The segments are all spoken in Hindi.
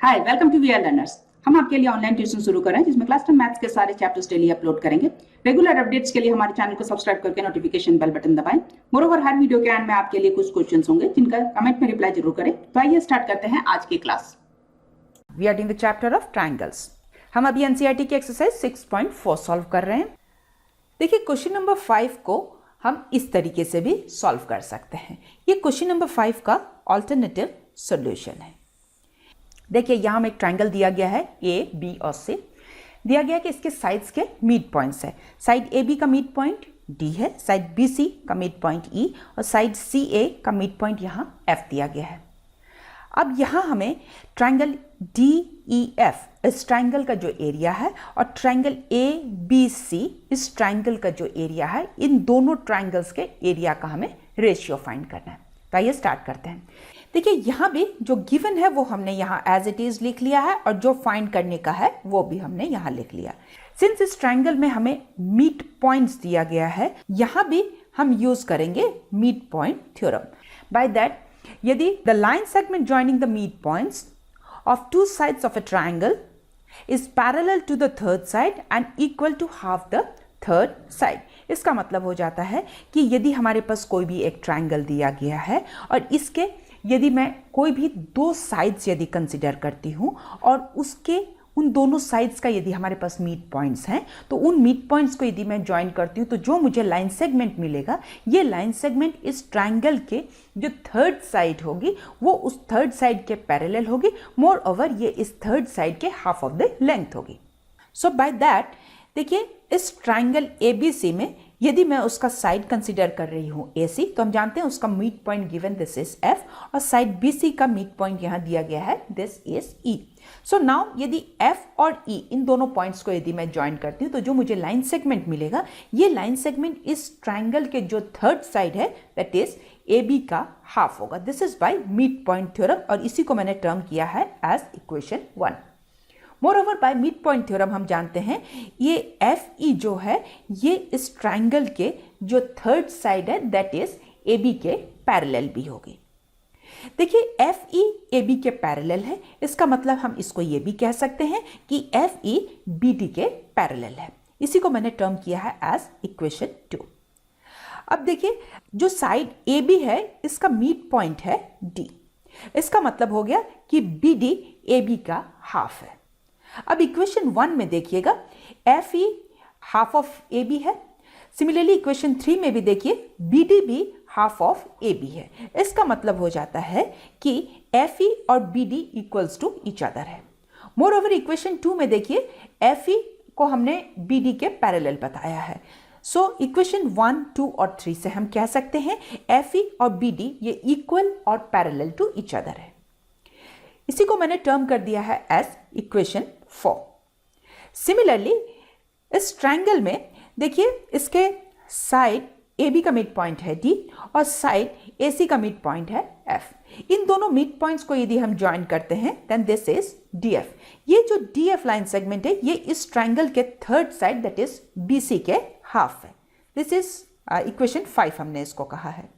Hi, welcome to VRLearners। हम आपके लिए ऑनलाइन ट्यूशन शुरू कर रहे हैं जिसमें क्लास 10 मैथ्स के सारे चैप्टर्स डेली अपलोड करेंगे। रेगुलर अपडेट्स के लिए हमारे चैनल को सब्सक्राइब करके नोटिफिकेशन बेल बटन दबाएं। मोरोवर हर वीडियो के एंड में आपके लिए कुछ क्वेश्चंस होंगे जिनका कमेंट में रिप्लाई जरूर करें। तो आइए स्टार्ट करते हैं आज की class. We are doing the chapter of triangles. हम अभी NCERT की एक्सरसाइज 6.4 सॉल्व कर रहे हैं। देखिए, क्वेश्चन नंबर 5 को हम इस तरीके से भी सॉल्व कर सकते हैं। ये क्वेश्चन नंबर 5 का ऑल्टरनेटिव सॉल्यूशन है। देखिए, यहाँ हमें एक ट्रायंगल दिया गया है A, B और C। दिया गया है कि इसके साइड्स के मिड पॉइंट्स है। साइड AB का मिड पॉइंट D है, साइड BC का मिड पॉइंट E और साइड CA का मिड पॉइंट यहाँ F दिया गया है। अब यहाँ हमें ट्रायंगल DEF इस ट्रायंगल का जो एरिया है और ट्रायंगल ABC इस ट्रायंगल का जो एरिया है, इन दोनों ट्रायंगल्स के एरिया का हमें रेशियो फाइंड करना है। तो आइए स्टार्ट करते हैं। देखिए, यहाँ भी जो गिवन है वो हमने यहाँ एज इट इज लिख लिया है और जो फाइंड करने का है वो भी हमने यहाँ लिख लिया। सिंस इस ट्रायंगल में हमें मिड पॉइंट्स दिया गया है, यहाँ भी हम यूज करेंगे mid point theorem. By that, यदि the line segment joining the mid points of two sides of a triangle is parallel to the third side and equal to half the third side. इसका मतलब हो जाता है कि यदि हमारे पास कोई भी एक ट्रायंगल दिया गया है और इसके यदि मैं कोई भी दो साइड्स यदि कंसिडर करती हूँ और उसके उन दोनों साइड्स का यदि हमारे पास मिड पॉइंट्स हैं, तो उन मिड पॉइंट्स को यदि मैं ज्वाइन करती हूँ तो जो मुझे लाइन सेगमेंट मिलेगा, ये लाइन सेगमेंट इस ट्रायंगल के जो थर्ड साइड होगी वो उस थर्ड साइड के पैरेलल होगी। मोर ओवर ये इस थर्ड साइड के हाफ ऑफ द लेंथ होगी। सो बाय दैट, देखिए, इस ट्रायंगल ABC में यदि मैं उसका साइड कंसिडर कर रही हूँ AC, तो हम जानते हैं उसका mid point given this is F और साइड BC का मिड पॉइंट यहाँ दिया गया है this is E। So now यदि F और E इन दोनों पॉइंट्स को यदि मैं ज्वाइन करती हूँ तो जो मुझे लाइन सेगमेंट मिलेगा, ये लाइन सेगमेंट इस ट्रायंगल के जो थर्ड साइड है दैट इज AB का हाफ होगा। This is by mid point theorem और इसी को मैंने टर्म किया है as equation 1। Moreover by mid point theorem हम जानते हैं ये FE जो है ये इस ट्रायंगल के जो थर्ड साइड है दैट इज AB के पैरेलल भी होगी। देखिए, FE AB के पैरेलल है, इसका मतलब हम इसको ये भी कह सकते हैं कि FE BD के पैरेलल है। इसी को मैंने टर्म किया है एज इक्वेशन 2। अब देखिए, जो साइड AB है इसका मिड पॉइंट है D। इसका मतलब हो गया कि BD AB का हाफ है। अब इक्वेशन 1 में देखिएगा FE हाफ ऑफ AB है। सिमिलरली इक्वेशन 3 में भी देखिए BD भी हाफ ऑफ AB है। इसका मतलब हो जाता है कि FE और BD equals to each other है। मोर ओवर इक्वेशन 2 में देखिए FE को हमने BD के पैरेलल बताया है। सो इक्वेशन 1, 2 और 3 से हम कह सकते हैं FE और BD ये इक्वल और पैरेलल टू ईच अदर है। इसी को मैंने टर्म कर दिया है एज इक्वेशन 4। सिमिलरली इस ट्रायंगल में देखिए इसके साइड AB का मिड पॉइंट है D और साइड AC का मिड पॉइंट है F। इन दोनों मिड पॉइंट्स को यदि हम ज्वाइन करते हैं देन दिस इज DF। ये जो DF लाइन सेगमेंट है ये इस ट्रायंगल के third side that is BC के हाफ है। दिस इज इक्वेशन 5 हमने इसको कहा है।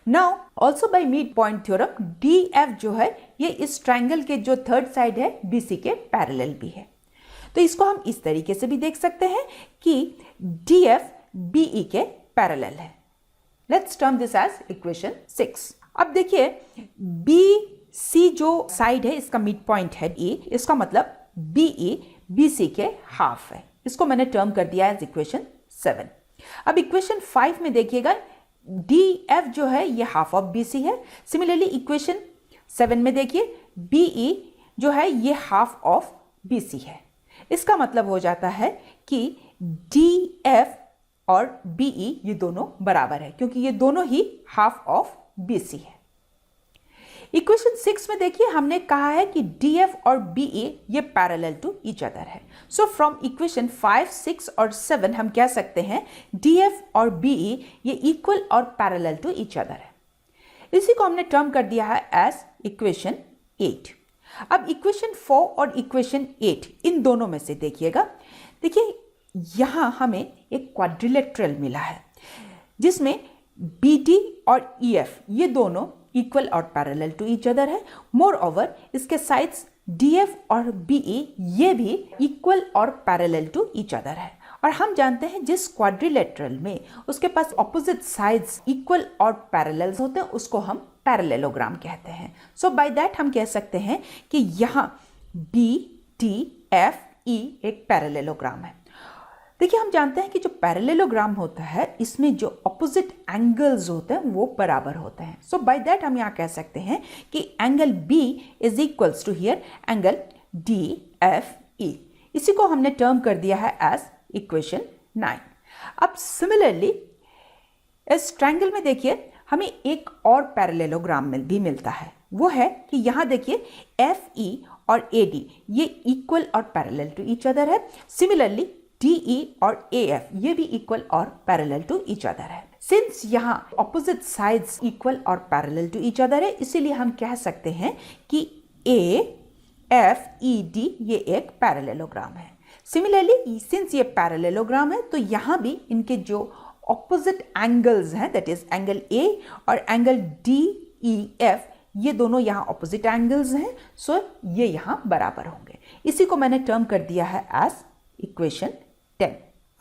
Now also bye mid point theorem DF जो है ये इस ट्रायंगल के जो थर्ड साइड है BC के पैरेलल भी है। तो इसको हम इस तरीके से भी देख सकते हैं कि DF BE के पैरेलल है। Let's term this as equation 6। अब देखिए BC जो साइड है इसका मिड पॉइंट है E, इसका मतलब BE BC के हाफ है। इसको मैंने टर्म कर दिया एज इक्वेशन 7। अब इक्वेशन 5 में देखिएगा DF जो है ये हाफ ऑफ BC है। सिमिलरली इक्वेशन 7 में देखिए BE जो है ये हाफ ऑफ BC है। इसका मतलब हो जाता है कि DF और BE ये दोनों बराबर है क्योंकि ये दोनों ही हाफ ऑफ BC है। इक्वेशन 6 में देखिए हमने कहा है कि DF और BE ये पैरेलल टू ईच अदर है। सो फ्रॉम इक्वेशन 5, 6 और 7 हम कह सकते हैं DF और BE ये इक्वल और पैरेलल टू ईच अदर है। इसी को हमने टर्म कर दिया है एज इक्वेशन 8। अब इक्वेशन 4 और इक्वेशन 8 इन दोनों में से देखिएगा, देखिए यहाँ हमें एक क्वाड्रिलेटरल मिला है जिसमें BD और EF ये दोनों इक्वल और पैरेलल टू ईच अदर है। मोर ओवर इसके साइड्स DF और BE ये भी इक्वल और पैरेलल टू ईच अदर है। और हम जानते हैं जिस क्वाड्रिलेटरल में उसके पास ऑपोजिट साइड्स इक्वल और पैरेलल होते हैं उसको हम पैरेललोग्राम कहते हैं। सो बाय दैट हम कह सकते हैं कि यहाँ BDFE एक पैरेललोग्राम है। देखिए हम जानते हैं कि जो पैरेललोग्राम होता है इसमें जो ऑपोजिट एंगल्स होते हैं वो बराबर होते हैं। सो बाय दैट हम यहाँ कह सकते हैं कि angle B is equals to here angle DFE। इसी को हमने टर्म कर दिया है एज इक्वेशन 9। अब सिमिलरली इस ट्रायंगल में देखिए हमें एक और पैरेललोग्राम भी मिलता है। वो है कि यहाँ देखिए FE और AD ये इक्वल और पैरेलल टू ईच अदर है। सिमिलरली DE और AF ये भी इक्वल और पैरेलल टू ईच अदर है। सिंस यहाँ ऑपोजिट साइड्स इक्वल और पैरेलल टू ईच अदर है इसीलिए हम कह सकते हैं कि AFED ये एक पैरेललोग्राम है। सिमिलरली सिंस ये पैरेललोग्राम है तो यहाँ भी इनके जो ऑपोजिट एंगल्स हैं दैट इज एंगल A और एंगल DEF ये दोनों यहाँ ऑपोजिट एंगल्स हैं। सो ये यहाँ बराबर होंगे। इसी को मैंने टर्म कर दिया है एज इक्वेशन 10।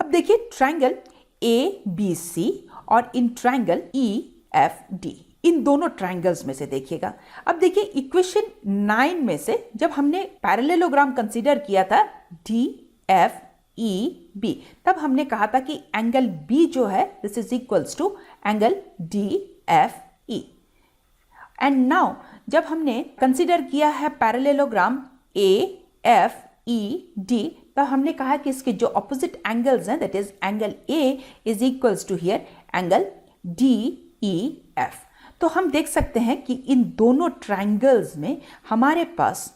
अब देखिए ट्रायंगल ABC और इन ट्रायंगल EFD इन दोनों ट्रायंगल्स में से देखिएगा। अब देखिए इक्वेशन 9 में से जब हमने पैरेललोग्राम कंसीडर किया था DFEB तब हमने कहा था कि एंगल B जो है this is equals to angle DFE। And now जब हमने कंसीडर किया है पैरेललोग्राम AFED तब हमने कहा कि इसके जो ऑपोजिट एंगल्स हैं that is angle A is equals to here angle DEF। तो हम देख सकते हैं कि इन दोनों ट्रायंगल्स में हमारे पास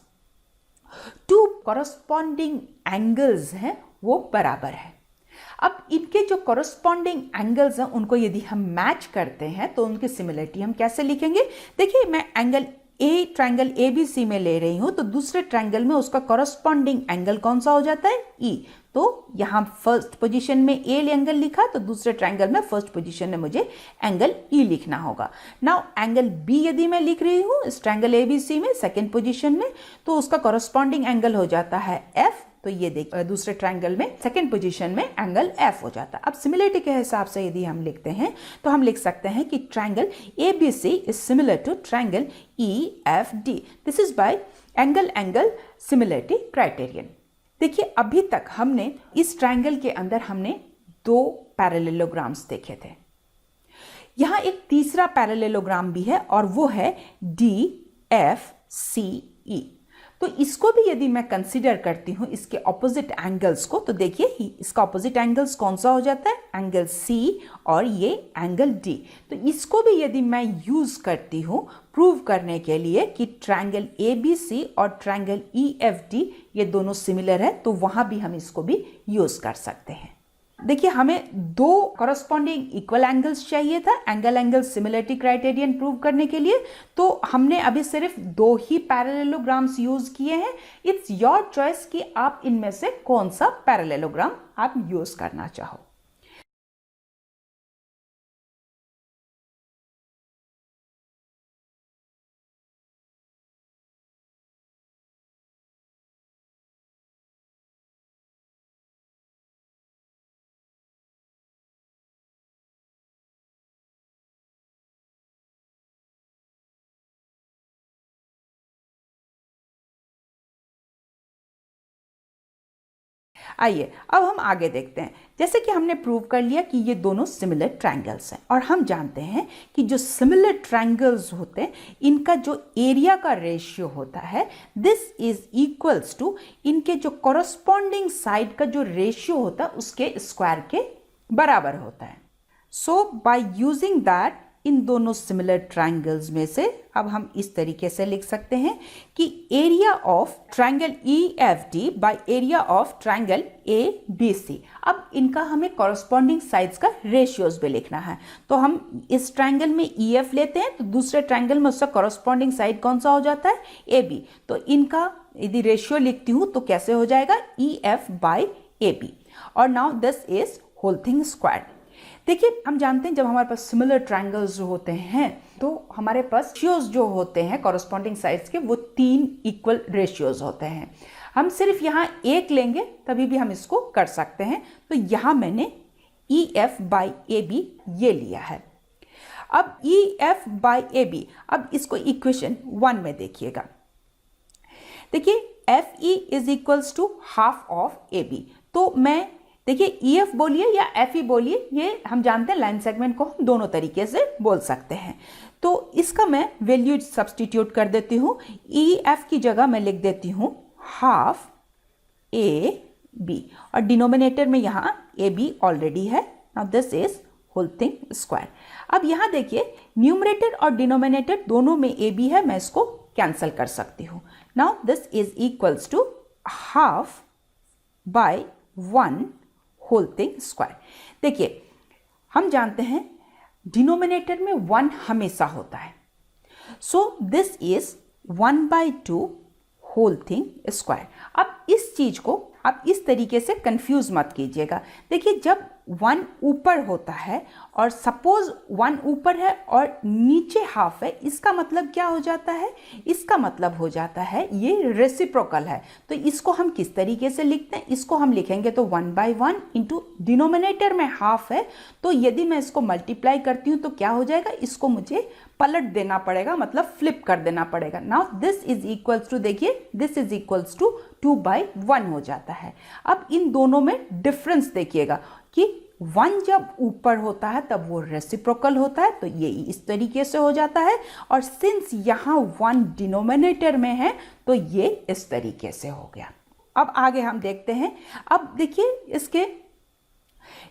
टू कॉरस्पॉन्डिंग एंगल्स हैं वो बराबर है। अब इनके जो कॉरस्पॉन्डिंग एंगल्स हैं उनको यदि हम मैच करते हैं तो उनकी सिमिलरिटी हम कैसे लिखेंगे। देखिए मैं एंगल ट्रायंगल ABC में ले रही हूं तो दूसरे ट्रायंगल में उसका कॉरस्पॉन्डिंग एंगल कौन सा हो जाता है E। तो यहाँ फर्स्ट पोजीशन में A एंगल लिखा तो दूसरे ट्रायंगल में फर्स्ट पोजीशन में मुझे एंगल E लिखना होगा। नाउ एंगल B यदि मैं लिख रही हूँ इस ट्रायंगल ABC में सेकेंड पोजीशन में तो उसका कॉरस्पॉन्डिंग एंगल हो जाता है F। तो ये देखिए दूसरे ट्रायंगल में सेकेंड पोजीशन में एंगल F हो जाता है। अब सिमिलरिटी के हिसाब से यदि हम लिखते हैं तो हम लिख सकते हैं कि triangle ABC is similar to triangle EFD। This is by angle similarity criterion. देखिए अभी तक हमने इस ट्रायंगल के अंदर हमने दो पैरेललोग्राम्स देखे थे। यहाँ एक तीसरा पैरेललोग्राम भी है और वो है DFCE। तो इसको भी यदि मैं कंसीडर करती हूँ इसके ऑपोजिट एंगल्स को तो देखिए इसका ऑपोजिट एंगल्स कौन सा हो जाता है एंगल C और ये एंगल D। तो इसको भी यदि मैं यूज करती हूँ प्रूव करने के लिए कि ट्रायंगल ABC और ट्रायंगल EFD ये दोनों सिमिलर है तो वहां भी हम इसको भी यूज कर सकते हैं। देखिए हमें दो कॉरस्पॉन्डिंग इक्वल एंगल्स चाहिए था एंगल सिमिलरिटी क्राइटेरियन प्रूव करने के लिए। तो हमने अभी सिर्फ दो ही पैरेललोग्राम्स यूज किए हैं। इट्स योर चॉइस कि आप इनमें से कौन सा पैरेललोग्राम आप यूज करना चाहो। आइए अब हम आगे देखते हैं। जैसे कि हमने प्रूव कर लिया कि ये दोनों सिमिलर ट्रायंगल्स हैं और हम जानते हैं कि जो सिमिलर ट्रायंगल्स होते हैं इनका जो एरिया का रेशियो होता है दिस इज इक्वल्स टू इनके जो कॉरस्पॉन्डिंग साइड का जो रेशियो होता है उसके स्क्वायर के बराबर होता है। सो बाय यूजिंग दैट इन दोनों सिमिलर ट्रायंगल्स में से अब हम इस तरीके से लिख सकते हैं कि area of triangle EFD by area of triangle ABC। अब इनका हमें कॉरस्पॉन्डिंग साइड्स का रेशियोज भी लिखना है। तो हम इस ट्रायंगल में EF लेते हैं तो दूसरे ट्रायंगल में उसका कॉरस्पॉन्डिंग साइड कौन सा हो जाता है AB। तो इनका यदि रेशियो लिखती हूँ तो कैसे हो जाएगा EF बाय AB और now this is whole thing square. देखिए हम जानते हैं जब हमारे पास सिमिलर ट्रायंगल्स जो होते हैं तो हमारे पास रेशियोज जो होते हैं कॉरस्पॉन्डिंग साइड्स के वो 3 इक्वल रेशियोज होते हैं। हम सिर्फ यहाँ एक लेंगे तभी भी हम इसको कर सकते हैं। तो यहाँ मैंने EF by AB ये लिया है। अब EF by AB, अब इसको इक्वेशन 1 में देखिएगा। देखिए FE is equals to half of AB। तो मैं देखिए EF बोलिए या FE बोलिए, ये हम जानते हैं लाइन सेगमेंट को हम दोनों तरीके से बोल सकते हैं। तो इसका मैं वैल्यू सब्सटीट्यूट कर देती हूँ। EF की जगह मैं लिख देती हूँ हाफ AB और डिनोमिनेटर में यहाँ AB ऑलरेडी है। Now this is whole thing square. अब यहाँ देखिए न्यूमरेटर और डिनोमिनेटर दोनों में AB है, मैं इसको कैंसिल कर सकती हूँ। Now this is equals to half by 1 whole thing square. देखिए हम जानते हैं डिनोमिनेटर में 1 हमेशा होता है, so this is 1/2 whole thing square. अब इस चीज को आप इस तरीके से कंफ्यूज मत कीजिएगा। देखिए जब 1 ऊपर होता है और सपोज 1 ऊपर है और नीचे हाफ है, इसका मतलब क्या हो जाता है? इसका मतलब हो जाता है ये रेसिप्रोकल है। तो इसको हम किस तरीके से लिखते हैं? इसको हम लिखेंगे तो 1/1 इंटू डिनोमिनेटर में हाफ है, तो यदि मैं इसको मल्टीप्लाई करती हूँ तो क्या हो जाएगा? इसको मुझे पलट देना पड़ेगा, मतलब फ्लिप कर देना पड़ेगा। Now this is equals to, देखिए दिस इज इक्वल्स टू 2/1 हो जाता है। अब इन दोनों में डिफरेंस देखिएगा कि 1 जब ऊपर होता है तब वो रेसिप्रोकल होता है, तो ये इस तरीके से हो जाता है, और सिंस यहाँ 1 डिनोमिनेटर में है तो ये इस तरीके से हो गया। अब आगे हम देखते हैं। अब देखिए इसके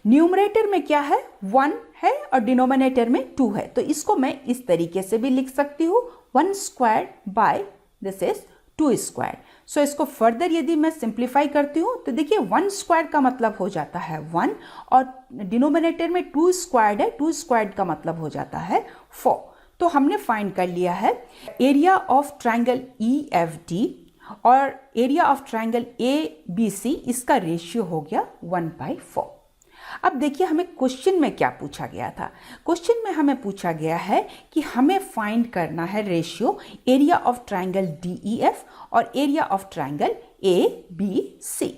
न्यूमरेटर में क्या है? 1 है और डिनोमिनेटर में 2 है, तो इसको मैं इस तरीके से भी लिख सकती हूँ 1 square by this is 2 square. So इसको फर्दर यदि मैं सिंप्लीफाई करती हूँ तो देखिए 1 स्क्वायर का मतलब हो जाता है 1 और डिनोमिनेटर में 2 स्क्वायर्ड है, 2 स्क्वायर्ड का मतलब हो जाता है 4। तो हमने फाइंड कर लिया है एरिया ऑफ ट्रायंगल EFD और एरिया ऑफ ट्रायंगल ABC, इसका रेशियो हो गया 1/4। अब देखिए हमें क्वेश्चन में क्या पूछा गया था। क्वेश्चन में हमें पूछा गया है कि हमें फाइंड करना है ratio area of triangle DEF और area of triangle ABC।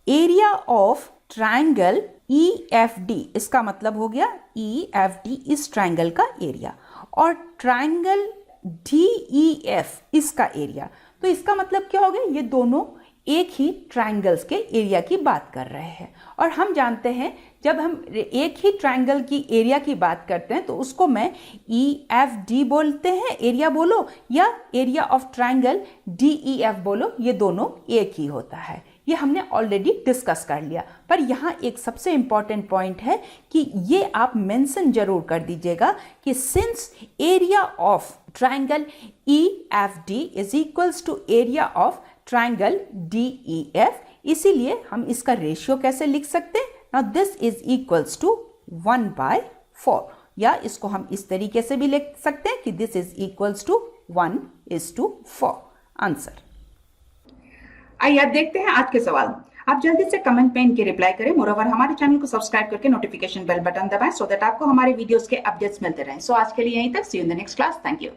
Area of triangle EFD, इसका मतलब हो गया EFD इस ट्रायंगल का एरिया, और ट्रायंगल DEF इसका एरिया। तो इसका मतलब क्या हो गया? ये दोनों एक ही ट्रायंगल्स के एरिया की बात कर रहे हैं, और हम जानते हैं जब हम एक ही ट्रायंगल की एरिया की बात करते हैं तो उसको मैं EFD बोलते हैं, एरिया बोलो, या एरिया ऑफ ट्रायंगल DEF बोलो, ये दोनों एक ही होता है। ये हमने ऑलरेडी डिस्कस कर लिया। पर यहाँ एक सबसे इंपॉर्टेंट पॉइंट है कि ये आप मेंशन जरूर कर दीजिएगा कि since area of triangle EFD is equals to area of triangle DEF, इसीलिए हम इसका रेशियो कैसे लिख सकते हैं? Now this is equals to 1/4, या इसको हम इस तरीके से भी लिख सकते हैं कि this is equals to 1:4। Answer. आइए अब देखते हैं आज के सवाल। आप जल्दी से कमेंट में इनके रिप्लाई करें। मोरओवर हमारे चैनल को सब्सक्राइब करके नोटिफिकेशन बेल बटन दबाएं सो दैट आपको हमारे वीडियोस के अपडेट्स मिलते रहें। सो आज के लिए यहीं तक। See you in the next class. Thank you.